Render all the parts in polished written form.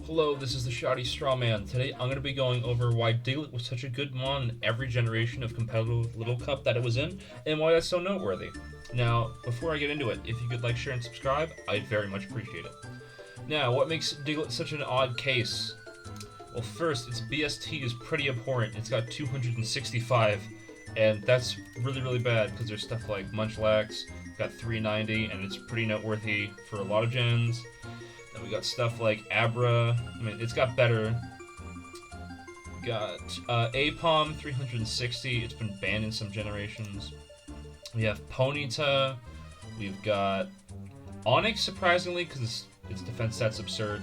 Hello, this is the Shoddy Strawman. Today I'm going to be going over why Diglett was such a good mon in every generation of competitive Little Cup that it was in, and why that's so noteworthy. Now, before I get into it, if you could like, share, and subscribe, I'd very much appreciate it. Now, what makes Diglett such an odd case? Well, first, its BST is pretty abhorrent. It's got 265, and that's really bad because there's stuff like Munchlax, got 390, and it's pretty noteworthy for a lot of gens. Then we got stuff like Abra. I mean, it's got better. We got Apom 360. It's been banned in some generations. We have Ponyta. We've got Onix, surprisingly, because its defense stat's absurd.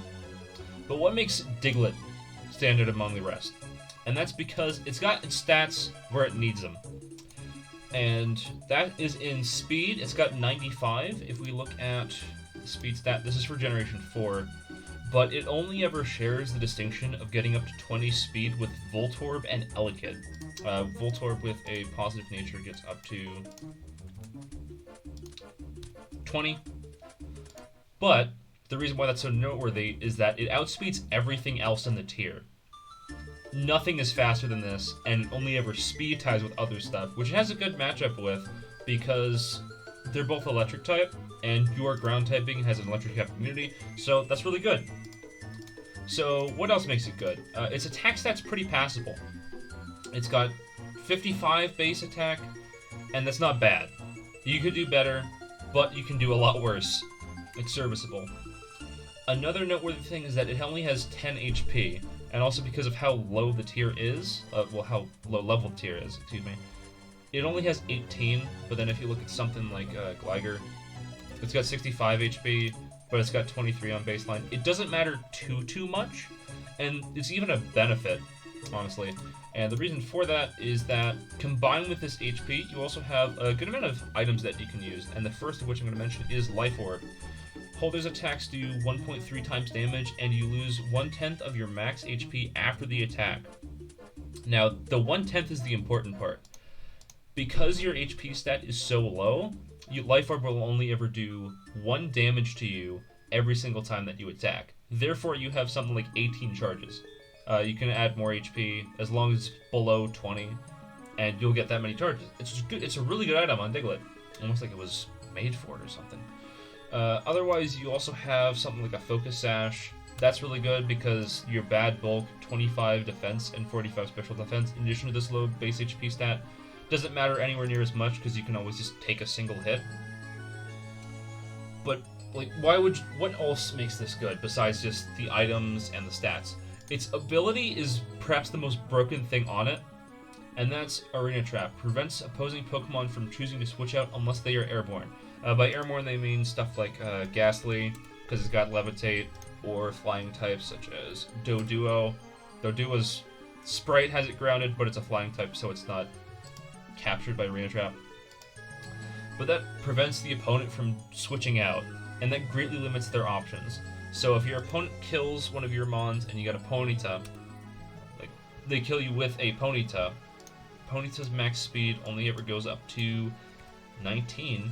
But what makes Diglett standard among the rest? And that's because it's got its stats where it needs them. And that is in speed. It's got 95. If we look at speed stat, this is for generation 4, but it only ever shares the distinction of getting up to 20 speed with Voltorb and Elekid. Voltorb with a positive nature gets up to 20, but the reason why that's so noteworthy is that it outspeeds everything else in the tier. Nothing is faster than this, and it only ever speed ties with other stuff, which it has a good matchup with because they're both electric type, and your ground typing has an electric type immunity, so that's really good. So what else makes it good? Its attack stat's pretty passable. It's got 55 base attack, and that's not bad. You could do better, but you can do a lot worse. It's serviceable. Another noteworthy thing is that it only has 10 HP, and also because of how low the tier is, how low level the tier is, excuse me, it only has 18, but then if you look at something like Gligar, it's got 65 HP, but it's got 23 on baseline. It doesn't matter too much, and it's even a benefit, honestly. And the reason for that is that combined with this HP, you also have a good amount of items that you can use, and the first of which I'm going to mention is Life Orb. Holders' attacks do 1.3 times damage, and you lose 1/10 of your max HP after the attack. Now, the 1/10 is the important part. Because your HP stat is so low, Life Orb will only ever do 1 damage to you every single time that you attack. Therefore, you have something like 18 charges. You can add more HP as long as it's below 20, and you'll get that many charges. It's good. It's a really good item on Diglett. Almost like it was made for it or something. Otherwise, you also have something like a Focus Sash. That's really good because your bad bulk, 25 defense and 45 special defense, in addition to this low base HP stat, doesn't matter anywhere near as much because you can always just take a single hit. But like, what else makes this good besides just the items and the stats? Its ability is perhaps the most broken thing on it, and that's Arena Trap. Prevents opposing Pokemon from choosing to switch out unless they are airborne. By airborne, they mean stuff like Ghastly, because it's got Levitate, or flying types such as Doduo. Doduo's sprite has it grounded, but it's a flying type, so it's not captured by Arena Trap. But that prevents the opponent from switching out, and that greatly limits their options. So if your opponent kills one of your mons and you got a Ponyta, like they kill you with a Ponyta, Ponyta's max speed only ever goes up to 19.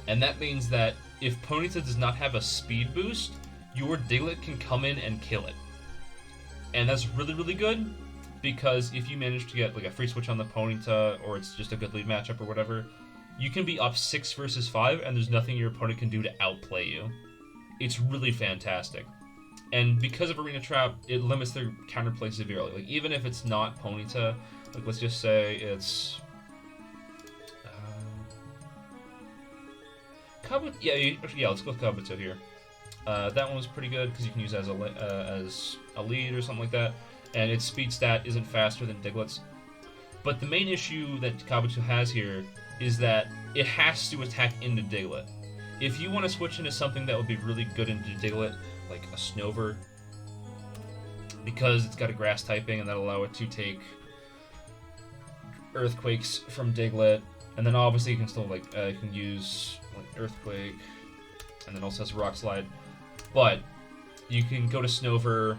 And that means that if Ponyta does not have a speed boost, your Diglett can come in and kill it. And that's really good, because if you manage to get like a free switch on the Ponyta, or it's just a good lead matchup or whatever, you can be up 6 versus 5, and there's nothing your opponent can do to outplay you. It's really fantastic. And because of Arena Trap, it limits their counterplay severely. Like, even if it's not Ponyta, like let's just say it's let's go with Kabuto here. That one was pretty good because you can use it as a lead or something like that, and its speed stat isn't faster than Diglett's. But the main issue that Kabuto has here is that it has to attack into Diglett. If you want to switch into something that would be really good into Diglett, like a Snover, because it's got a grass typing and that'll allow it to take Earthquakes from Diglett, and then obviously you can still you can use like Earthquake, and then also has Rock Slide. But you can go to Snover,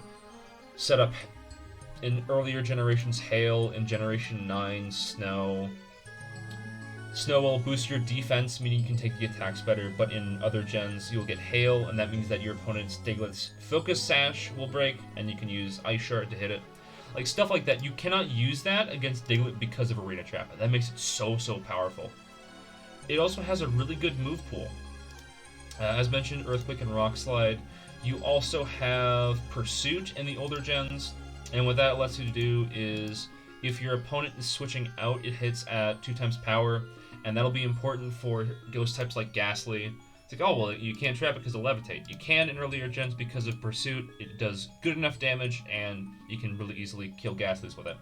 set up in earlier generations Hail, in Generation 9 Snow, Snow will boost your defense, meaning you can take the attacks better, but in other gens, you'll get Hail, and that means that your opponent's Diglett's Focus Sash will break, and you can use Ice Shard to hit it. Like, stuff like that. You cannot use that against Diglett because of Arena Trap. That makes it so powerful. It also has a really good move pool. As mentioned, Earthquake and Rock Slide. You also have Pursuit in the older gens, and what that lets you do is, if your opponent is switching out, it hits at 2 times power, and that'll be important for ghost types like Ghastly. It's like, oh, well, you can't trap it because of Levitate. You can in earlier gens because of Pursuit. It does good enough damage, and you can really easily kill Ghastlies with it.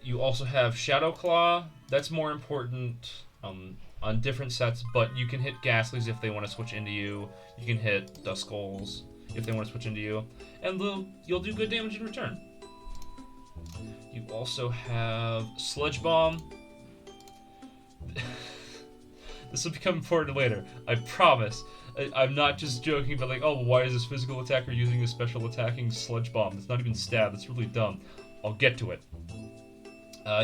You also have Shadow Claw. That's more important on different sets, but you can hit Ghastlies if they want to switch into you. You can hit Duskulls if they want to switch into you, and you'll do good damage in return. You also have Sludge Bomb. This will become important later, I promise. I'm not just joking, but like, oh, why is this physical attacker using a special attacking Sludge Bomb? It's not even stab, it's really dumb. I'll get to it.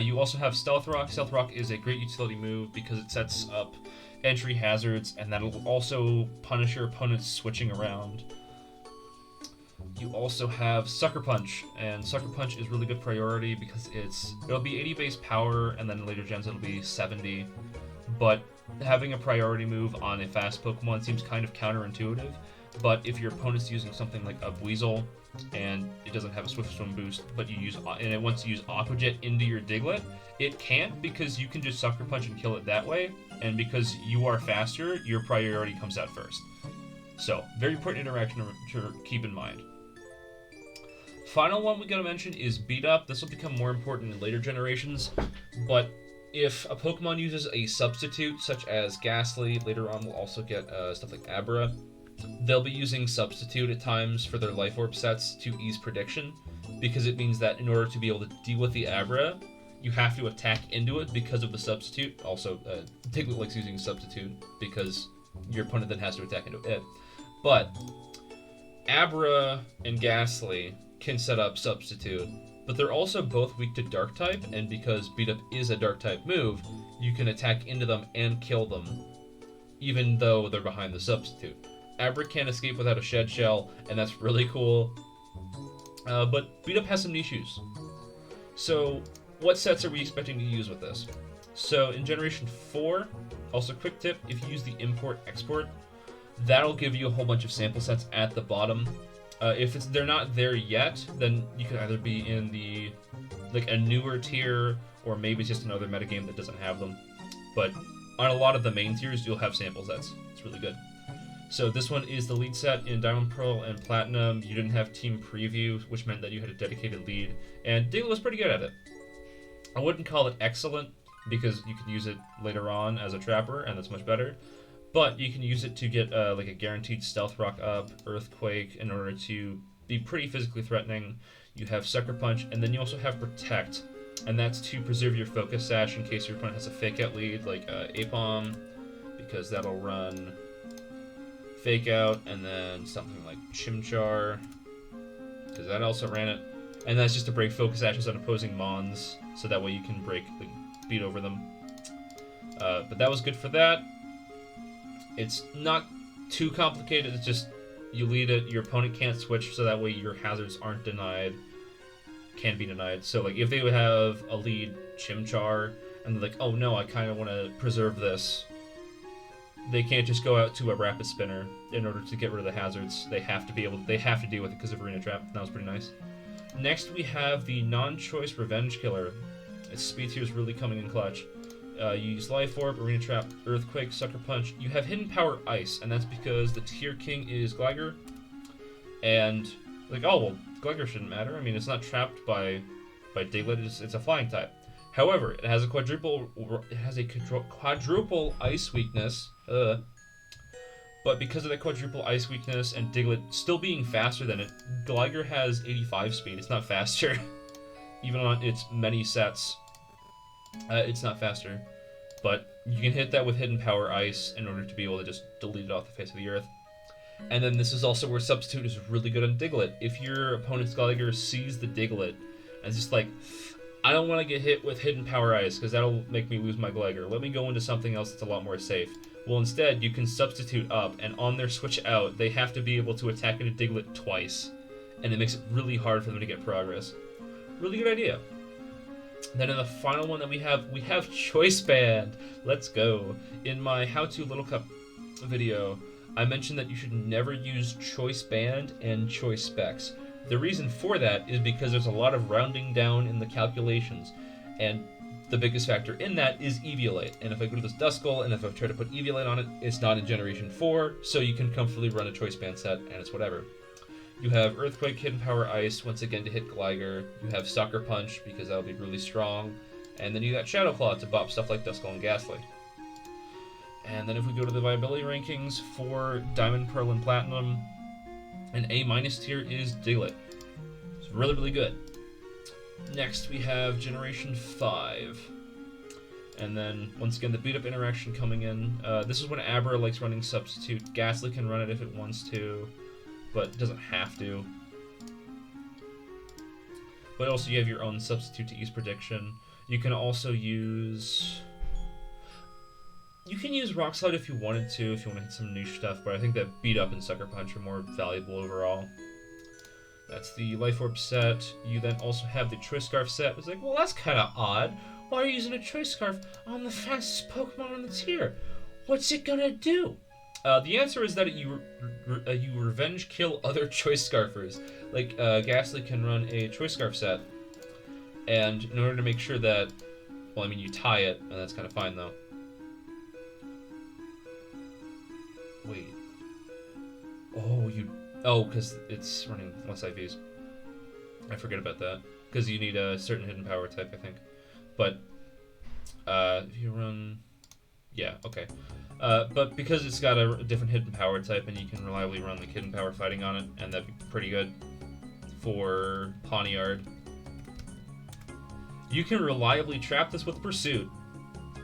You also have Stealth Rock. Stealth Rock is a great utility move because it sets up entry hazards, and that'll also punish your opponents switching around. You also have Sucker Punch, and Sucker Punch is really good priority because it'll be 80 base power, and then later gens it'll be 70. But having a priority move on a fast Pokemon seems kind of counterintuitive. But if your opponent's using something like a Weasel, and it doesn't have a Swift Swim boost, but it wants to use Aqua Jet into your Diglett, it can't because you can just Sucker Punch and kill it that way, and because you are faster, your priority comes out first. So, very important interaction to keep in mind. Final one we gotta mention is Beat Up. This will become more important in later generations, but if a Pokemon uses a substitute, such as Ghastly, later on we'll also get stuff like Abra, they'll be using Substitute at times for their Life Orb sets to ease prediction, because it means that in order to be able to deal with the Abra, you have to attack into it because of the Substitute. Also, Diglett likes using Substitute because your opponent then has to attack into it. But Abra and Ghastly can set up Substitute, but they're also both weak to Dark type, and because Beat Up is a Dark type move, you can attack into them and kill them, even though they're behind the Substitute. Abra can't escape without a Shed Shell, and that's really cool. But Beat Up has some issues. So, what sets are we expecting to use with this? So, in Generation 4, also quick tip, if you use the Import-Export, that'll give you a whole bunch of sample sets at the bottom. If they're not there yet, then you can either be in a newer tier, or maybe it's just another metagame that doesn't have them. But on a lot of the main tiers, you'll have sample sets. It's really good. So this one is the lead set in Diamond, Pearl, and Platinum. You didn't have Team Preview, which meant that you had a dedicated lead, and Diglett was pretty good at it. I wouldn't call it excellent, because you can use it later on as a trapper, and that's much better. But you can use it to get like a guaranteed Stealth Rock up, Earthquake, in order to be pretty physically threatening. You have Sucker Punch, and then you also have Protect, and that's to preserve your Focus Sash in case your opponent has a Fake Out lead, like Apom, because that'll run Fake Out, and then something like Chimchar, because that also ran it. And that's just to break Focus Sashes on opposing Mons, so that way you can beat over them. But that was good for that. It's not too complicated, it's just you lead it, your opponent can't switch, so that way your hazards can be denied. So like if they would have a lead Chimchar, and they're like, oh no, I kind of want to preserve this, they can't just go out to a Rapid Spinner in order to get rid of the hazards. They have to deal with it because of Arena Trap. That was pretty nice. Next we have the non-choice Revenge Killer. Its speed tier is really coming in clutch. You use Life Orb, Arena Trap, Earthquake, Sucker Punch. You have Hidden Power Ice, and that's because the tier king is Gligar. And, like, oh, well, Gligar shouldn't matter. I mean, it's not trapped by Diglett, it's a flying type. However, it has a quadruple ice weakness, but because of that quadruple ice weakness and Diglett still being faster than it, Gligar has 85 speed. It's not faster. Even on its many sets, it's not faster. But you can hit that with Hidden Power Ice in order to be able to just delete it off the face of the earth. And then this is also where Substitute is really good on Diglett. If your opponent's Gligar sees the Diglett and it's just like, I don't want to get hit with Hidden Power Ice, because that'll make me lose my Gligar. Let me go into something else that's a lot more safe. Well, instead, you can substitute up, and on their switch out, they have to be able to attack into Diglett twice. And it makes it really hard for them to get progress. Really good idea. Then in the final one that we have Choice Band. Let's go. In my How to Little Cup video, I mentioned that you should never use Choice Band and Choice Specs. The reason for that is because there's a lot of rounding down in the calculations, and the biggest factor in that is Eviolite. And if I go to this Duskull, and if I try to put Eviolite on it, it's not in Generation 4, so you can comfortably run a Choice Band set, and it's whatever. You have Earthquake, Hidden Power Ice, once again to hit Gligar. You have Sucker Punch, because that'll be really strong. And then you got Shadow Claw to bop stuff like Duskull and Ghastly. And then if we go to the viability rankings for Diamond, Pearl, and Platinum, an A- tier is Diglett. It's really, really good. Next, we have Generation 5. And then, once again, the beat-up interaction coming in. This is when Abra likes running Substitute. Ghastly can run it if it wants to, but doesn't have to. But also, you have your own Substitute to ease Prediction. You can also use... You can use Rock Slide if you wanted to, if you want to hit some niche stuff, but I think that Beat Up and Sucker Punch are more valuable overall. That's the Life Orb set. You then also have the Choice Scarf set. It's like, well, that's kind of odd. Why are you using a Choice Scarf on the fastest Pokemon on the tier? What's it gonna do? The answer is that you revenge kill other Choice Scarfers. Like, Ghastly can run a Choice Scarf set, and in order to make sure that, well, I mean, you tie it, and that's kind of fine, though. Wait. Oh, because it's running less IVs. I forget about that. Because you need a certain hidden power type, I think. But, if you run... Yeah, okay. But because it's got a different hidden power type, and you can reliably run the hidden power fighting on it, and that'd be pretty good for Pawniard. You can reliably trap this with Pursuit,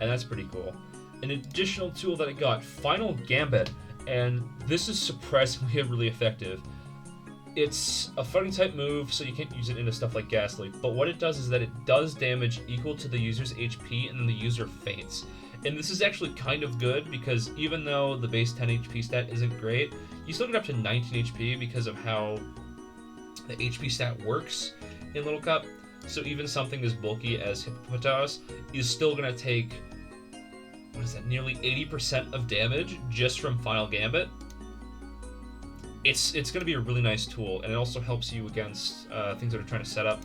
and that's pretty cool. An additional tool that I got, Final Gambit. And this is surprisingly really effective. It's a fighting type move, so you can't use it into stuff like Ghastly. But what it does is that it does damage equal to the user's HP, and then the user faints. And this is actually kind of good, because even though the base 10 HP stat isn't great, you still get up to 19 HP because of how the HP stat works in Little Cup. So even something as bulky as Hippopotas is still going to take... what is that, nearly 80% of damage just from Final Gambit. It's going to be a really nice tool, and it also helps you against things that are trying to set up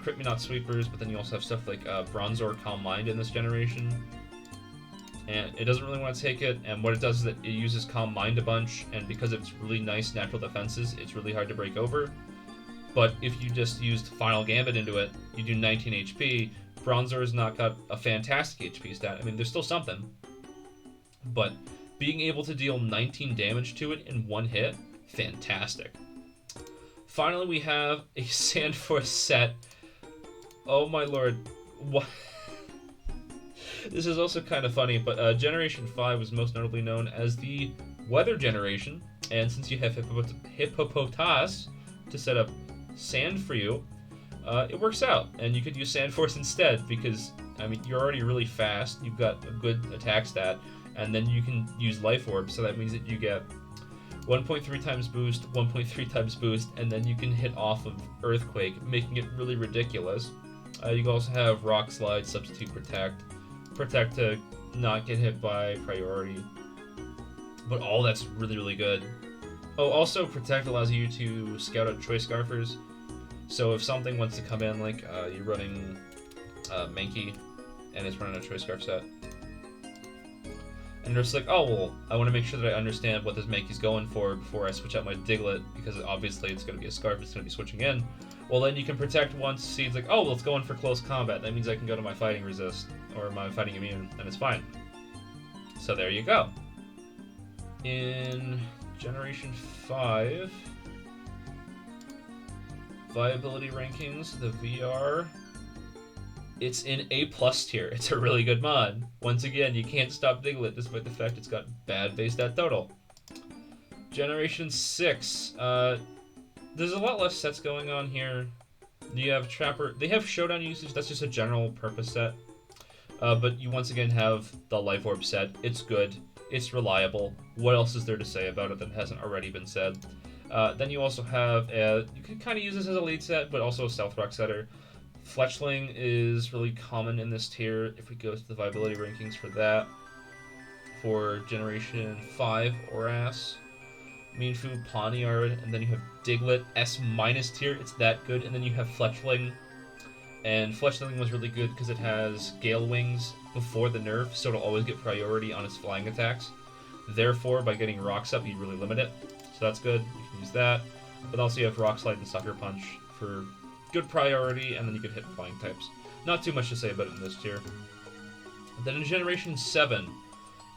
Crit Me Not Sweepers, but then you also have stuff like Bronzor, Calm Mind in this generation. And it doesn't really want to take it, and what it does is that it uses Calm Mind a bunch, and because of its really nice natural defenses, it's really hard to break over. But if you just used Final Gambit into it, you do 19 HP, Bronzor has not got a fantastic HP stat. I mean, there's still something. But being able to deal 19 damage to it in one hit, fantastic. Finally, we have a Sandforce set. Oh my lord. What? This is also kind of funny, but Generation 5 was most notably known as the Weather Generation. And since you have Hippopotas to set up sand for you, it works out, and you could use Sandforce instead because, I mean, you're already really fast, you've got a good attack stat, and then you can use Life Orb, so that means that you get 1.3 times boost, 1.3 times boost, and then you can hit off of Earthquake, making it really ridiculous. You can also have Rock Slide, Substitute Protect to not get hit by Priority, but all that's really, really good. Oh, also Protect allows you to scout out Choice Scarfers. So if something wants to come in, like you're running Mankey, and it's running a Choice Scarf set, and you're just like, oh, well, I want to make sure that I understand what this Mankey's going for before I switch out my Diglett, because obviously it's going to be a Scarf, it's going to be switching in. Well, then you can Protect once, see it's like, oh, well, it's going for close combat. That means I can go to my Fighting Resist, or my Fighting Immune, and it's fine. So there you go. In Generation 5... viability rankings, the VR, it's in A+ tier. It's a really good mod. Once again, you can't stop Diglett despite the fact it's got bad base stat total. Generation 6, there's a lot less sets going on here. You have Trapper. They have Showdown usage. That's just a general purpose set. But you once again have the Life Orb set. It's good. It's reliable. What else is there to say about it that hasn't already been said? Then you also have, you can kind of use this as a lead set, but also a Stealth Rock setter. Fletchling is really common in this tier. If we go to the viability rankings for that, for Generation 5 Oras, Meanfu, Pawniard, and then you have Diglett, S- tier. It's that good. And then you have Fletchling. And Fletchling was really good because it has Gale Wings before the nerf, so it'll always get priority on its flying attacks. Therefore, by getting Rocks up, you really limit it. So that's good. You can use that. But also you have Rock Slide and Sucker Punch for good priority, and then you can hit flying types. Not too much to say about it in this tier. Then in Generation 7,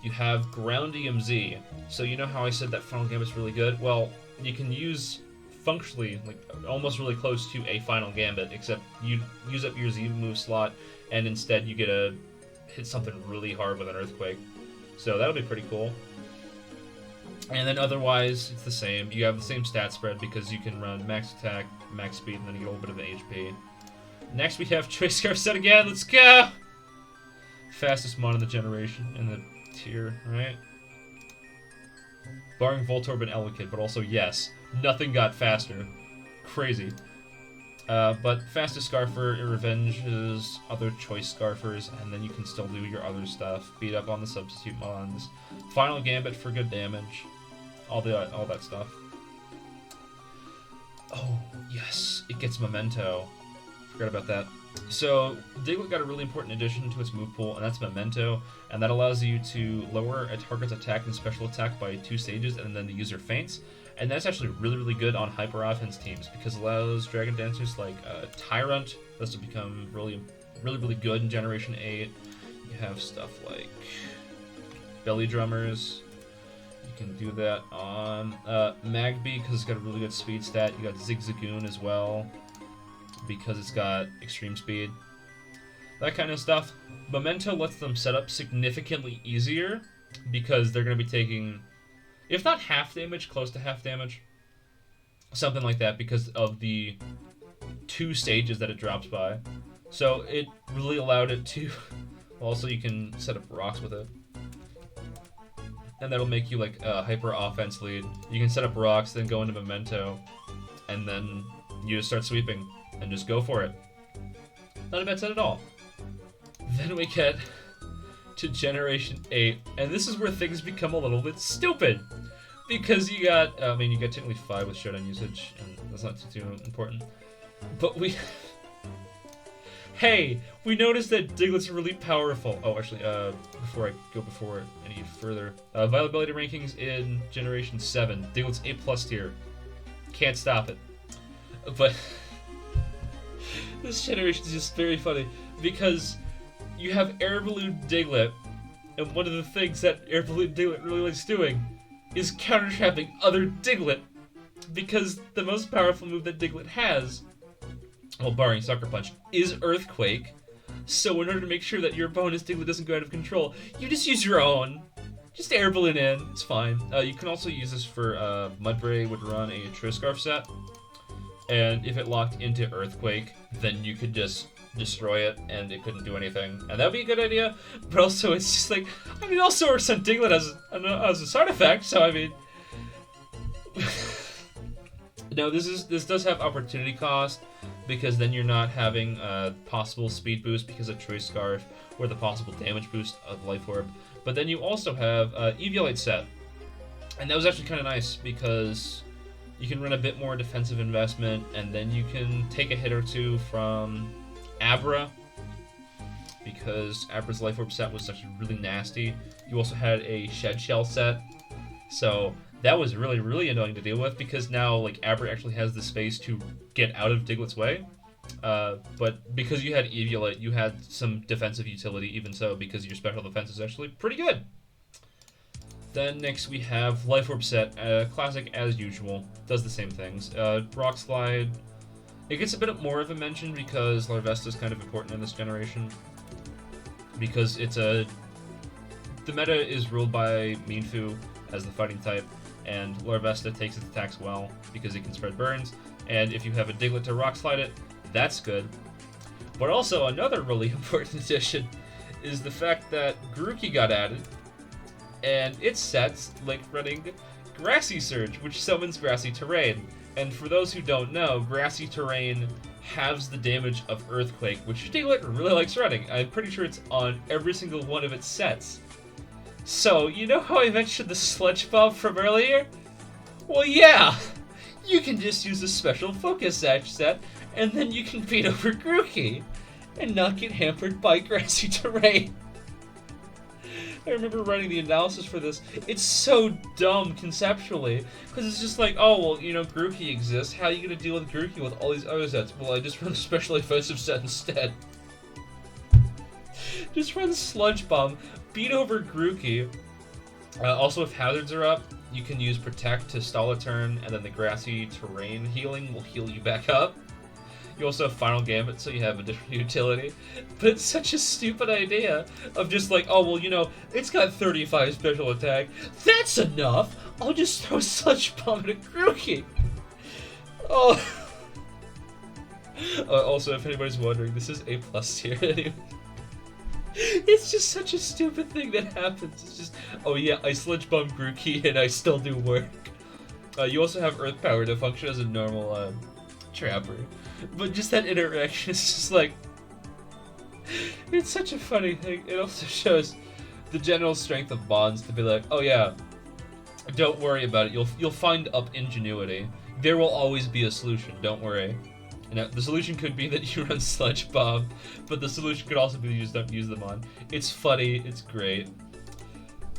you have Ground EMZ. So you know how I said that Final Gambit's really good? Well, you can use functionally, like almost really close to a Final Gambit, except you use up your Z move slot, and instead you get to hit something really hard with an Earthquake. So that'll be pretty cool. And then otherwise, it's the same. You have the same stat spread because you can run max attack, max speed, and then you get a little bit of an HP. Next we have Choice Scarf set again. Let's go! Fastest mon in the generation, in the tier, right? Barring Voltorb and Elekid, but also yes, nothing got faster. Crazy. But fastest Scarfer, it revenges other choice Scarfers, and then you can still do your other stuff. Beat up on the substitute mons. Final Gambit for good damage. All that stuff. Oh, yes, it gets Memento. Forgot about that. So, Diglett got a really important addition to its move pool, and that's Memento, and that allows you to lower a target's attack and special attack by 2 stages, and then the user faints. And that's actually really, really good on hyper offense teams because it allows Dragon Dancers like Tyrant, this to become really, really, really good in Generation 8. You have stuff like Belly Drummers. You can do that on Magby because it's got a really good speed stat. You got Zigzagoon as well because it's got extreme speed. That kind of stuff. Memento lets them set up significantly easier because they're going to be taking, if not half damage, close to half damage. Something like that because of the 2 stages that it drops by. So it really allowed it to... Also, you can set up rocks with it. And that'll make you like a hyper offense lead. You can set up rocks, then go into Memento, and then you just start sweeping and just go for it. Not a bad set at all. Then we get to Generation 8, and this is where things become a little bit stupid. Because you got, you got technically 5 with Showdown usage, and that's not too important. But we... Hey, we noticed that Diglett's really powerful. Oh, actually, before I go any further, viability rankings in Generation 7. Diglett's A+ tier. Can't stop it. But this generation is just very funny because you have Air Balloon Diglett, and one of the things that Air Balloon Diglett really likes doing is counter-trapping other Diglett, because the most powerful move that Diglett has, well, barring Sucker Punch, is Earthquake. So in order to make sure that your bonus Diglett doesn't go out of control, you just use your own. Just Air Balloon in, it's fine. You can also use this for, Mudbray would run a Triscarf set, and if it locked into Earthquake, then you could just destroy it, and it couldn't do anything. And that would be a good idea, but also it's just like, also works on Diglett as a side effect, so no, this does have opportunity cost, because then you're not having a possible speed boost because of Choice Scarf, or the possible damage boost of Life Orb. But then you also have Eviolite set, and that was actually kind of nice, because you can run a bit more defensive investment, and then you can take a hit or two from Abra, because Abra's Life Orb set was actually really nasty. You also had a Shed Shell set, so that was really, really annoying to deal with, because now like Abra actually has the space to get out of Diglett's way. But because you had Eviolite, you had some defensive utility even so, because your special defense is actually pretty good. Then next we have Life Orb set, classic as usual, does the same things. Rock Slide, it gets a bit more of a mention because Larvesta is kind of important in this generation. Because the meta is ruled by Meanfu as the fighting type, and Larvesta takes its attacks well because it can spread burns, and if you have a Diglett to Rock Slide it, That's good. But also, another really important addition is the fact that Grookey got added, and its sets like running Grassy Surge, which summons Grassy Terrain. And for those who don't know, Grassy Terrain halves the damage of Earthquake, which Diglett really likes running. I'm pretty sure it's on every single one of its sets. So, you know how I mentioned the Sludge Bomb from earlier? Well, yeah! You can just use a special Focus Sash set, and then you can beat over Grookey, and not get hampered by Grassy Terrain. I remember writing the analysis for this. It's so dumb conceptually, because it's just like, oh, well, you know, Grookey exists. How are you going to deal with Grookey with all these other sets? Well, I just run a special offensive set instead. Just run Sludge Bomb, beat over Grookey. Also, if hazards are up, you can use Protect to stall a turn, and then the Grassy Terrain healing will heal you back up. You also have Final Gambit, so you have additional utility. But it's such a stupid idea of just like, oh, well, you know, it's got 35 special attack. That's enough! I'll just throw Sludge Bomb at Grookey! Oh. Also, if anybody's wondering, this is A+ tier anyway. It's just such a stupid thing that happens. It's just, oh yeah, I Sludge Bomb Grookey and I still do work. You also have Earth Power to function as a normal Trapper. But just that interaction is just like, it's such a funny thing. It also shows the general strength of bonds to be like, oh yeah, don't worry about it. You'll find up ingenuity. There will always be a solution. Don't worry. Now, the solution could be that you run Sludge Bomb, but the solution could also be you just don't use them on. It's funny. It's great.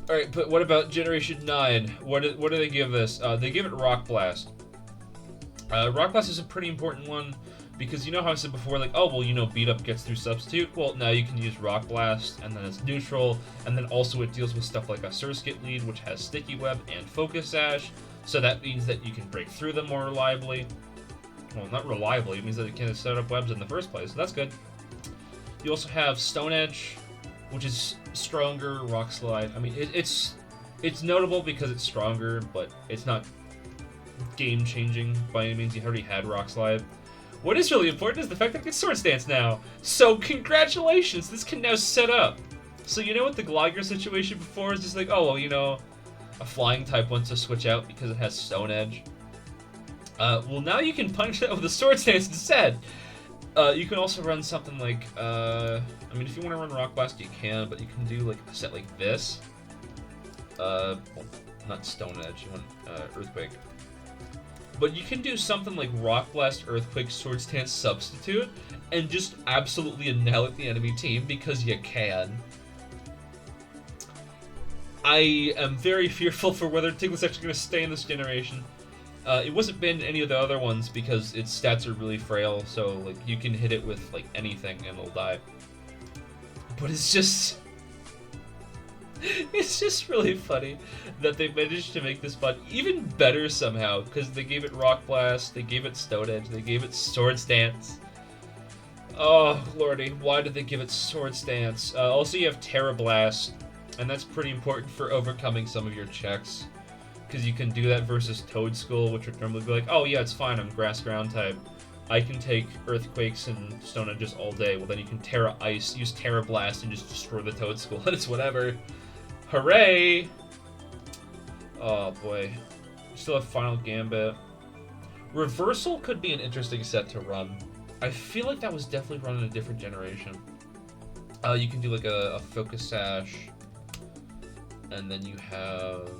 All right, but what about Generation 9? What do they give this? They give it Rock Blast. Rock Blast is a pretty important one because you know how I said before, like, oh, well, you know, Beat Up gets through Substitute? Well, now you can use Rock Blast, and then it's neutral, and then also it deals with stuff like a Surskit Lead, which has Sticky Web and Focus Sash, so that means that you can break through them more reliably. Well, not reliably, it means that it can set up webs in the first place, so that's good. You also have Stone Edge, which is stronger, Rock Slide. I mean, it's notable because it's stronger, but it's not game-changing by any means. You already had Rock Slide. What is really important is the fact that it gets Swords Dance now. So congratulations, this can now set up. So you know what the Gligar situation before is just like, oh, well, you know, a flying type wants to switch out because it has Stone Edge. Well, now you can punish that with a Swords Dance instead. You can also run something like, I mean, if you want to run Rock Blast, you can, but you can do like a set like this. Well, not Stone Edge, you want Earthquake. But you can do something like Rock Blast, Earthquake, Swords Dance, Substitute, and just absolutely annihilate the enemy team because you can. I am very fearful for whether Diglett's actually going to stay in this generation. It wasn't banned in any of the other ones because its stats are really frail, so like you can hit it with like anything and it'll die. But it's just really funny that they managed to make this bot even better somehow, because they gave it Rock Blast, they gave it Stone Edge, they gave it Swords Dance. Oh lordy, why did they give it Swords Dance? Also you have Terra Blast, and that's pretty important for overcoming some of your checks. Because you can do that versus Toad Skull, which would normally be like, oh yeah, it's fine, I'm Grass Ground type. I can take Earthquakes and Stone Edges all day. Well, then you can Terra Ice, use Terra Blast, and just destroy the Toad Skull, and it's whatever. Hooray! Oh boy. Still have Final Gambit. Reversal could be an interesting set to run. I feel like that was definitely run in a different generation. You can do like a Focus Sash, and then you have...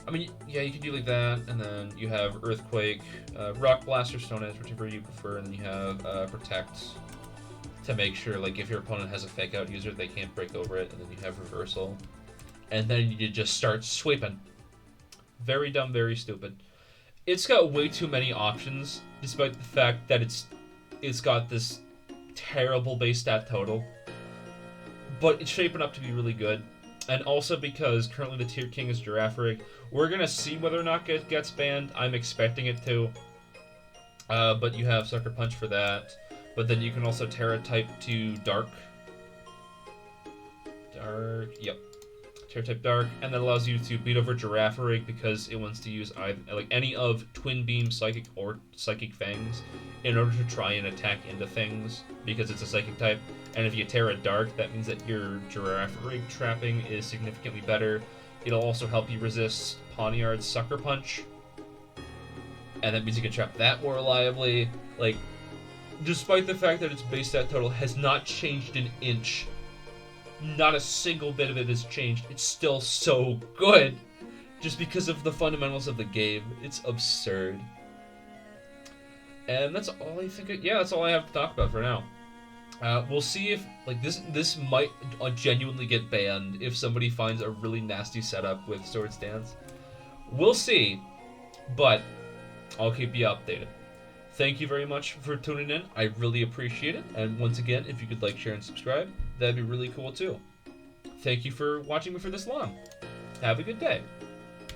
I mean, yeah, you can do like that, and then you have Earthquake, Rock Blast or Stone Edge, whichever you prefer, and then you have Protect to make sure, like, if your opponent has a Fake Out user, they can't break over it, and then you have Reversal. And then you just start sweeping. Very dumb, very stupid. It's got way too many options, despite the fact that it's got this terrible base stat total. But it's shaping up to be really good. And also because currently the Tier King is Girafarig, we're going to see whether or not it gets banned. I'm expecting it to. But you have Sucker Punch for that. But then you can also Terra type to Dark. Yep. Terror type Dark, and that allows you to beat over Girafarig because it wants to use either, like, any of Twin Beam, Psychic, or Psychic Fangs in order to try and attack into things because it's a Psychic type. And if you Terra Dark, that means that your Girafarig trapping is significantly better. It'll also help you resist Pawniard's Sucker Punch, and that means you can trap that more reliably. Like, despite the fact that its base stat total has not changed an inch, not a single bit of it has changed. It's still so good, just because of the fundamentals of the game. It's absurd. And that's all I think. Yeah, that's all I have to talk about for now. We'll see if like this might genuinely get banned if somebody finds a really nasty setup with Swords Dance. We'll see, but I'll keep you updated. Thank you very much for tuning in. I really appreciate it. And once again, if you could like, share, and subscribe, that'd be really cool too. Thank you for watching me for this long. Have a good day.